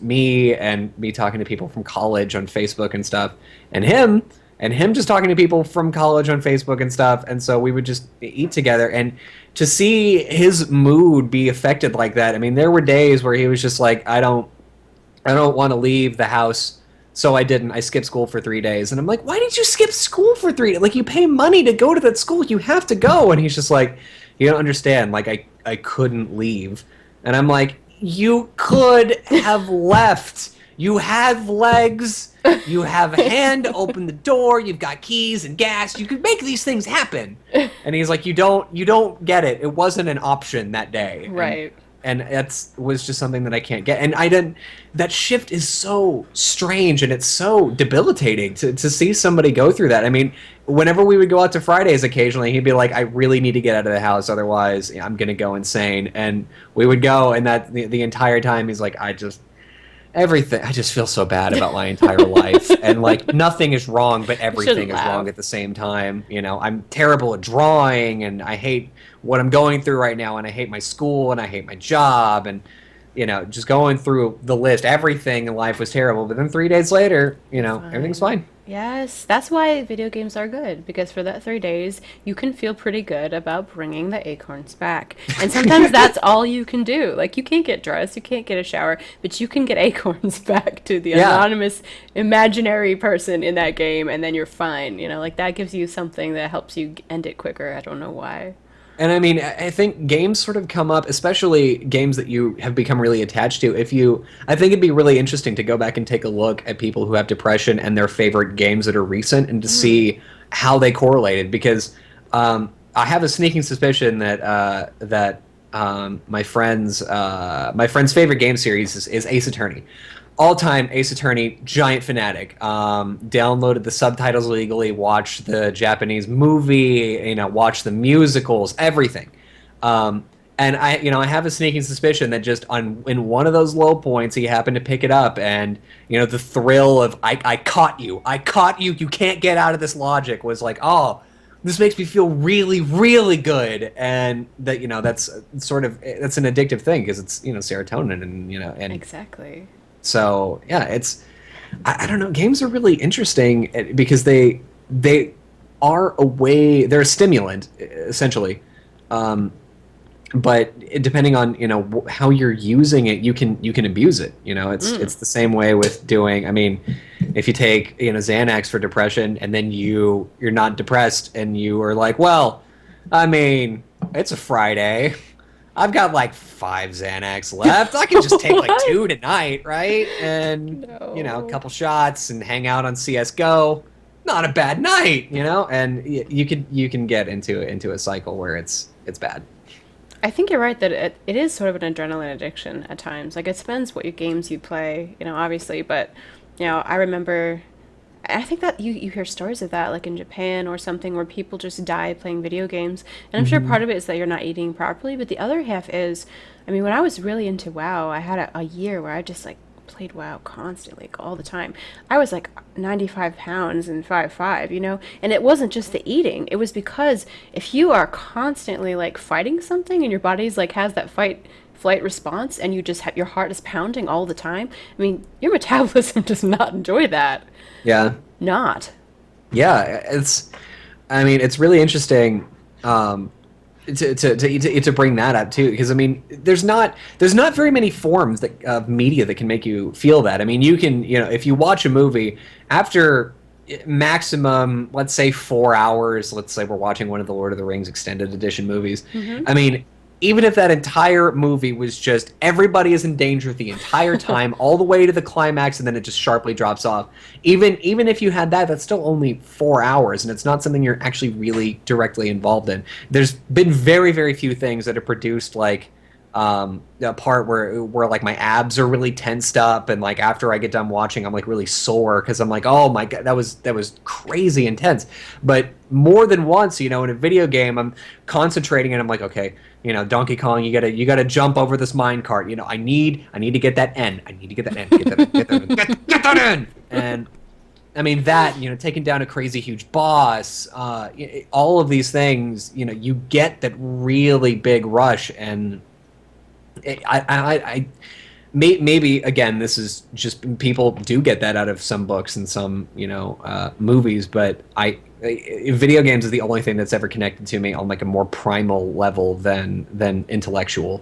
me talking to people from college on Facebook and stuff, and him just talking to people from college on Facebook and stuff, and so we would just eat together, and to see his mood be affected like that. I mean, there were days where he was just like, I don't want to leave the house, so I didn't. I skipped school for 3 days, and I'm like, why did you skip school for 3 days? Like, you pay money to go to that school, you have to go. And he's just like, you don't understand. Like, I couldn't leave, and I'm like, you could have left. You have legs. You have a hand to open the door. You've got keys and gas. You could make these things happen. And he's like, you don't get it. It wasn't an option that day. Right. And that's was just something that I can't get. And I didn't. That shift is so strange, and it's so debilitating to see somebody go through that. I mean, whenever we would go out to Fridays, occasionally he'd be like, "I really need to get out of the house, otherwise I'm gonna go insane." And we would go, and that the entire time he's like, "I just everything. I just feel so bad about my entire life, and like nothing is wrong, but everything is wrong laugh. at the same time. You know, I'm terrible at drawing, and I hate what I'm going through right now, and I hate my school, and I hate my job, and just going through the list. Everything in life was terrible, but then 3 days later, everything's Fine. fine. Yes, that's why video games are good because for that 3 days you can feel pretty good about bringing the acorns back. And sometimes that's all you can do. Like you can't get dressed, you can't get a shower, but you can get acorns back to the Yeah. anonymous imaginary person in that game and then you're fine. Like that gives you something that helps you end it quicker. I don't know why. And I mean, I think games sort of come up, especially games that you have become really attached to. I think it'd be really interesting to go back and take a look at people who have depression and their favorite games that are recent, and to see how they correlated. Because I have a sneaking suspicion that my friend's favorite game series is Ace Attorney. All-time Ace Attorney giant fanatic. Downloaded the subtitles legally, watched the Japanese movie, watched the musicals, everything. And I have a sneaking suspicion that just in one of those low points, he happened to pick it up, and the thrill of I caught you, you can't get out of this logic was like, oh, this makes me feel really, really good, and that's that's an addictive thing because it's serotonin and Exactly. so yeah, I don't know. Games are really interesting because they are a way. They're a stimulant essentially, but depending on how you're using it, you can abuse it. It's the same way with doing. I mean, if you take Xanax for depression and then you're not depressed and you are like, well, I mean, it's a Friday. I've got like 5 Xanax left. I can just take like What? 2 tonight, right? And a No. couple shots and hang out on CS:GO. Not a bad night, And you can get into a cycle where it's bad. I think you're right that it is sort of an adrenaline addiction at times. Like it depends what games you play, obviously, but I remember I think that you hear stories of that like in Japan or something where people just die playing video games. And I'm sure Hmm. part of it is that you're not eating properly, but the other half is I mean, when I was really into WoW, I had a year where I just like played WoW constantly, like all the time. I was like 95 pounds and 5'5", And it wasn't just the eating. It was because if you are constantly like fighting something and your body's like has that fight flight response and you just have your heart is pounding all the time, I mean, your metabolism does not enjoy that. Yeah, Not. yeah. I mean, it's really interesting. To bring that up too, because I mean there's not very many forms of media that can make you feel that. I mean, you can if you watch a movie after maximum, let's say 4 hours, let's say we're watching one of the Lord of the Rings extended edition movies. I mean, even if that entire movie was just everybody is in danger the entire time, all the way to the climax, and then it just sharply drops off. Even if you had that, that's still only 4 hours, and it's not something you're actually really directly involved in. There's been very, very few things that have produced like a part where like my abs are really tensed up, and like after I get done watching, I'm like really sore because I'm like, oh my god, that was crazy intense. But more than once, in a video game, I'm concentrating and I'm like, okay, Donkey Kong, you gotta jump over this mine cart. I need to get that N. I need to get that N. Get that, get that N. And I mean that, taking down a crazy huge boss, all of these things, you get that really big rush, and I maybe again, this is just people do get that out of some books and some movies, but video games is the only thing that's ever connected to me on like a more primal level than intellectual.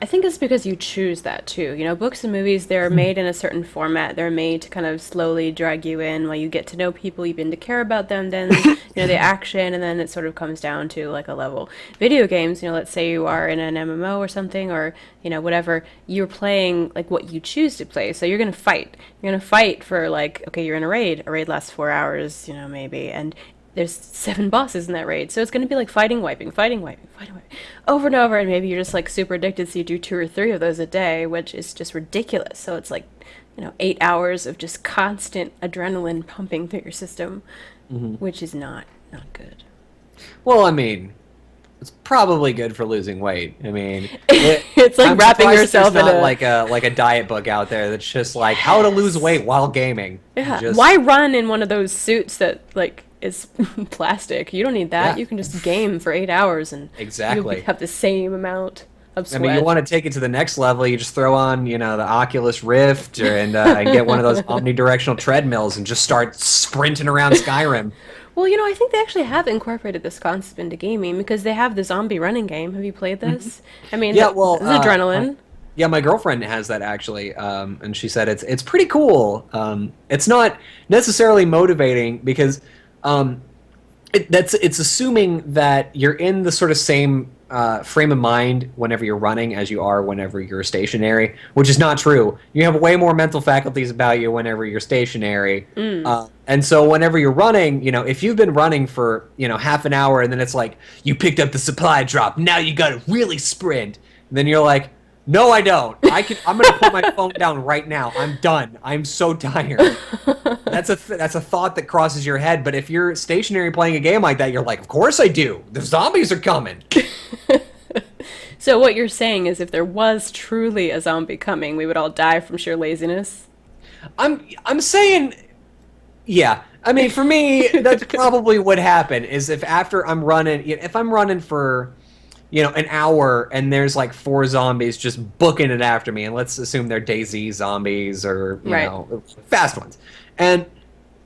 I think it's because you choose that too. You know, books and movies, they're made in a certain format. They're made to kind of slowly drag you in while you get to know people, you begin to care about them, then, the action, and then it sort of comes down to like a level. Video games, let's say you are in an MMO or something, or, whatever, you're playing like what you choose to play. So you're going to fight. You're going to fight for like, okay, you're in a raid. A raid lasts 4 hours, maybe. And there's 7 bosses in that raid, so it's going to be like fighting, wiping, over and over, and maybe you're just like super addicted, so you do 2 or 3 of those a day, which is just ridiculous. So it's like 8 hours of just constant adrenaline pumping through your system, which is not good. Well, I mean, it's probably good for losing weight. I mean, it's like I'm wrapping surprised yourself there's in not a like a diet book out there that's just like how to lose weight while gaming. yeah. Just, Why run in one of those suits that like is plastic? You don't need that. Yeah. You can just game for 8 hours and Exactly. you have the same amount of I sweat. mean, you want to take it to the next level, you just throw on, the Oculus Rift and get one of those omnidirectional treadmills and just start sprinting around Skyrim. Well, I think they actually have incorporated this concept into gaming because they have the zombie running game. Have you played this? I mean, Yeah, well, this is adrenaline. Yeah, my girlfriend has that actually, and she said it's pretty cool. It's not necessarily motivating because it's assuming that you're in the sort of same frame of mind whenever you're running as you are whenever you're stationary, which is not true. You have way more mental faculties about you whenever you're stationary. And so whenever you're running, if you've been running for, half an hour and then it's like, you picked up the supply drop, now you gotta really sprint. And then you're like, no, I don't. I'm gonna put my phone down right now. I'm done. I'm so tired. That's a thought that crosses your head. But if you're stationary playing a game like that, you're like, of course I do. The zombies are coming. So what you're saying is if there was truly a zombie coming, we would all die from sheer laziness? I'm saying, yeah. I mean, for me, that's probably what happen is if after I'm running, if I'm running for, an hour and there's like 4 zombies just booking it after me, and let's assume they're DayZ zombies or, fast ones. And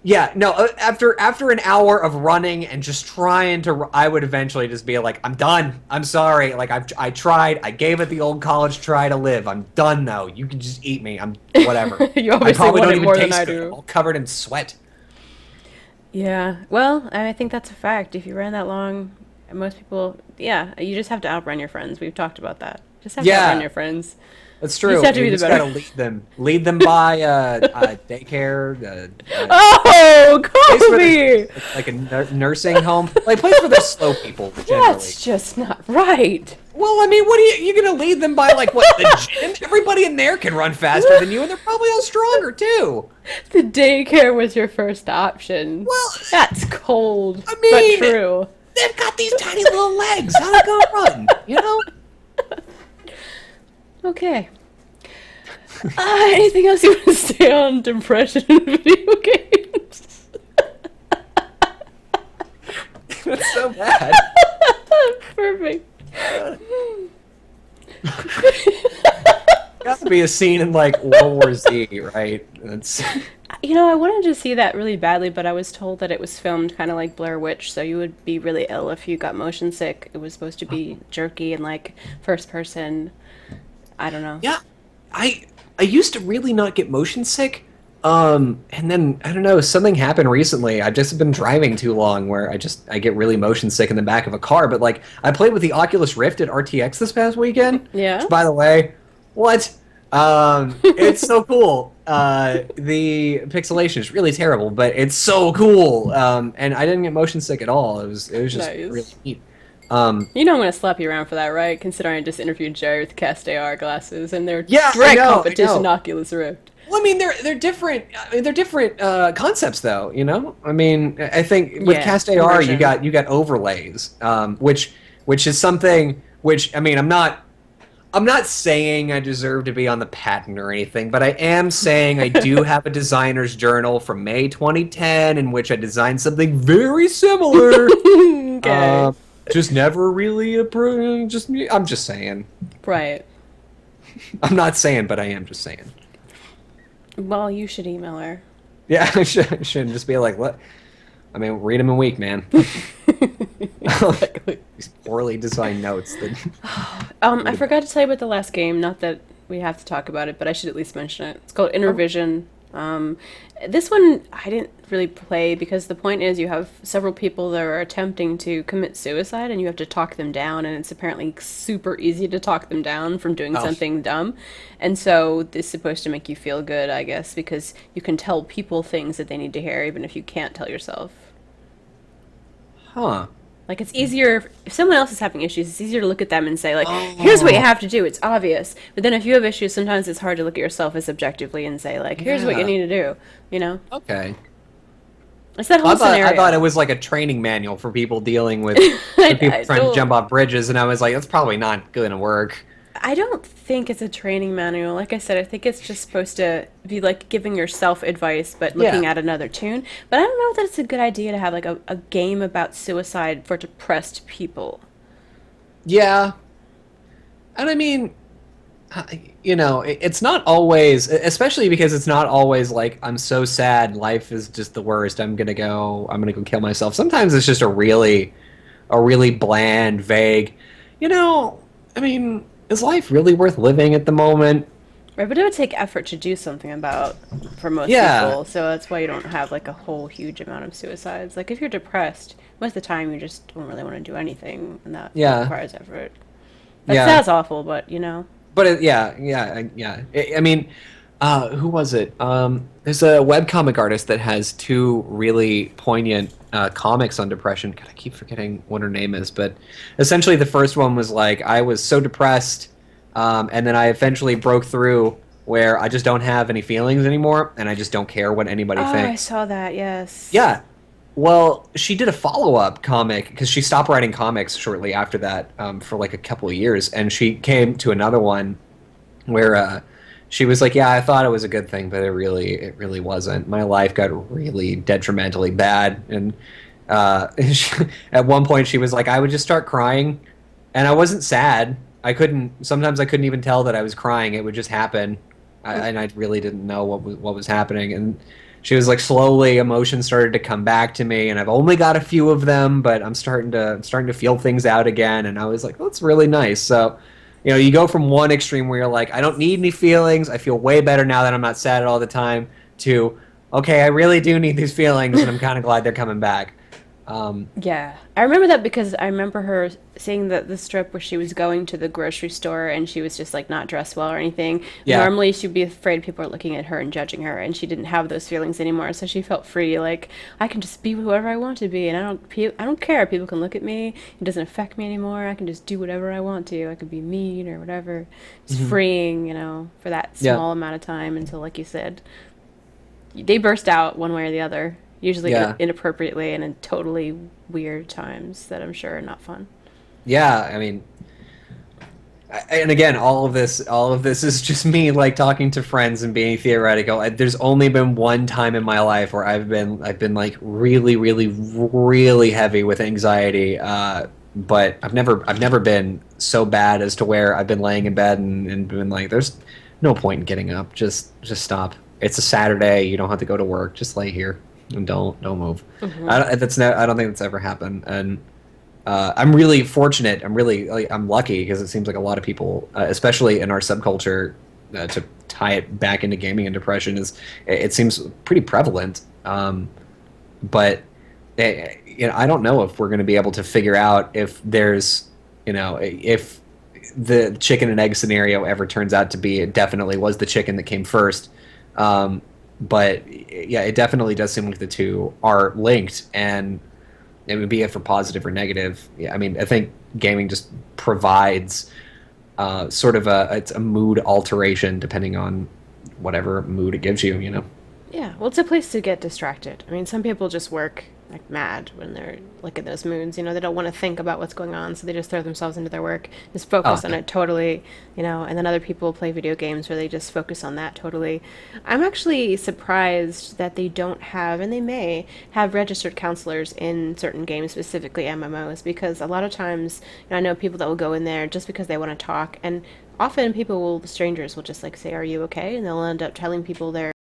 yeah, no, after an hour of running and just trying to, I would eventually just be like, I'm done. I'm sorry. Like I tried. I gave it the old college try to live. I'm done now. You can just eat me. I'm whatever. You obviously want it more than I do. I'm all covered in sweat. Yeah. Well, I think that's a fact. If you ran that long, most people, yeah, you just have to outrun your friends. We've talked about that. Just have to outrun your friends. That's true. You just have to be the just better. Gotta lead them by daycare. Oh, Kobe! Like a nursing home, like place where there's slow people. Generally, That's just not right. well, I mean, what are you gonna lead them by? Like what? The gym? Everybody in there can run faster than you, and they're probably all stronger too. The daycare was your first option. Well, That's cold, I mean, but true. they've got these tiny little legs. How they gonna run? Okay. Anything else you want to say on depression in video games? That's so bad. Perfect. Got to be a scene in like World War Z, right? That's. I wanted to see that really badly, but I was told that it was filmed kind of like Blair Witch, so you would be really ill if you got motion sick. It was supposed to be jerky and like first person. I don't know. Yeah, I used to really not get motion sick, and then I don't know, something happened recently. I've just been driving too long where I get really motion sick in the back of a car. But like I played with the Oculus Rift at RTX this past weekend. Yeah. Which, by the way, what? It's so cool. The pixelation is really terrible, but it's so cool. And I didn't get motion sick at all. It was just Nice. really neat. I'm gonna slap you around for that, right? Considering I just interviewed Jerry with Cast AR glasses, and they're Yeah, I direct know, I competition know. Oculus Rift. Well, I mean, they're different. I mean, they're different concepts, though. I mean, I think with Yeah, Cast AR, immersion. you got overlays, which is something which I mean, I'm not saying I deserve to be on the patent or anything, but I am saying I do have a designer's journal from May 2010 in which I designed something very similar. Okay. Just never really approved. I'm just saying. Right. I'm not saying, but I am just saying. Well, you should email her. Yeah, I shouldn't just be like, what? I mean, read them in week, man. Exactly. These poorly designed notes that I would have. forgot to tell you about the last game. Not that we have to talk about it, but I should at least mention it. It's called Oh, Intervision. Um, this one I didn't really play because the point is you have several people that are attempting to commit suicide and you have to talk them down, and it's apparently super easy to talk them down from doing oh, something dumb. And so this is supposed to make you feel good, I guess, because you can tell people things that they need to hear even if you can't tell yourself. huh. Like it's easier if someone else is having issues, it's easier to look at them and say like, "Here's what you Oh, have to do." It's obvious. But then if you have issues, sometimes it's hard to look at yourself as objectively and say like, "Here's what you yeah. need to do." You know? Okay. It's that whole I thought it scenario. was like a training manual for people dealing with for people I trying to don't jump off bridges, and I was like, that's probably not going to work. I don't think it's a training manual. Like I said, I think it's just supposed to be like giving yourself advice, but Yeah. looking at another tune. But I don't know that it's a good idea to have like a game about suicide for depressed people. Yeah. And I mean, it's not always, especially because it's not always like I'm so sad, life is just the worst. I'm gonna go kill myself. Sometimes it's just a really bland, vague. You know, I mean, is life really worth living at the moment? Right, but it would take effort to do something about for most Yeah, people, so that's why you don't have like a whole huge amount of suicides. Like if you're depressed, most of the time you just don't really want to do anything, and that yeah, requires effort. That yeah. sounds awful, but you know. But yeah. I mean, who was it? There's a webcomic artist that has two really poignant comics on depression. God, I keep forgetting what her name is, but essentially the first one was like I was so depressed, and then I eventually broke through where I just don't have any feelings anymore, and I just don't care what anybody Oh, I thinks. saw that. Yes. Yeah. Well, she did a follow-up comic because she stopped writing comics shortly after that for like a couple of years, and she came to another one where she was like, "Yeah, I thought it was a good thing, but it really wasn't. My life got really detrimentally bad." And she, at one point, she was like, "I would just start crying, and I wasn't sad. I couldn't. Sometimes I couldn't even tell that I was crying. It would just happen, and I really didn't know what was happening." And she was like, slowly, emotions started to come back to me, and I've only got a few of them, but I'm starting to feel things out again. And I was like, "Oh, that's really nice." So you go from one extreme where you're like, I don't need any feelings. I feel way better now that I'm not sad all the time. To, okay, I really do need these feelings, and I'm kind of glad they're coming back. Um, Yeah, I remember that because I remember her seeing the strip where she was going to the grocery store and she was just like not dressed well or anything. yeah, Normally she'd be afraid people are looking at her and judging her, and she didn't have those feelings anymore. So she felt free, like I can just be whoever I want to be, and I don't care. People can look at me. It doesn't affect me anymore. I can just do whatever I want to. I could be mean or whatever. It's hmm freeing, for that yeah, small amount of time until, like you said, they burst out one way or the other, usually yeah, inappropriately and in totally weird times that I'm sure are not fun. yeah. I mean, and again, all of this is just me like talking to friends and being theoretical. There's only been one time in my life where I've been like really, really, really heavy with anxiety. But I've never been so bad as to where I've been laying in bed and been like, there's no point in getting up. Just stop. It's a Saturday. You don't have to go to work. Just lay here and don't move. I don't think that's ever happened. And I'm really fortunate. I'm lucky because it seems like a lot of people, especially in our subculture, to tie it back into gaming and depression it seems pretty prevalent. But I don't know if we're going to be able to figure out if there's, if the chicken and egg scenario ever turns out to be, it definitely was the chicken that came first. Um, but yeah, it definitely does seem like the two are linked, and it would be it for positive or negative. Yeah, I mean, I think gaming just provides sort of it's a mood alteration depending on whatever mood it gives you. Yeah, well, it's a place to get distracted. I mean, some people just work like mad when they're like in those moods. They don't want to think about what's going on, so they just throw themselves into their work, just Oh focus on yeah. it totally. And then other people play video games where they just focus on that totally. I'm actually surprised that they don't have, and they may have registered counselors in certain games, specifically MMOs, because a lot of times, I know people that will go in there just because they want to talk, and often strangers will just like say, "Are you okay?" and they'll end up telling people they're